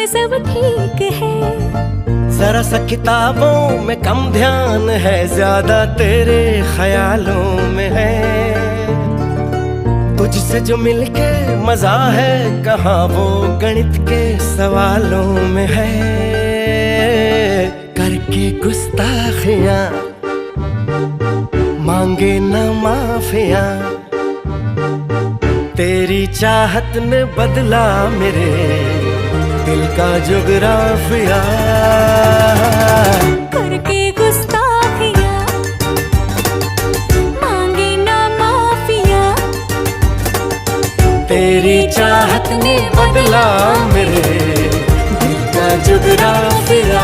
सब ठीक है। जरा सा किताबों में कम ध्यान है, ज्यादा तेरे ख्यालों में है। तुझसे जो मिलके मजा है, कहाँ वो गणित के सवालों में है। करके गुस्ताखियां मांगे न माफियां, तेरी चाहत ने बदला मेरे दिल का जुगराफिया। करके गुस्ताखियां मांगे ना माफिया, तेरी चाहत ने बदला मेरे दिल का जुगराफिया।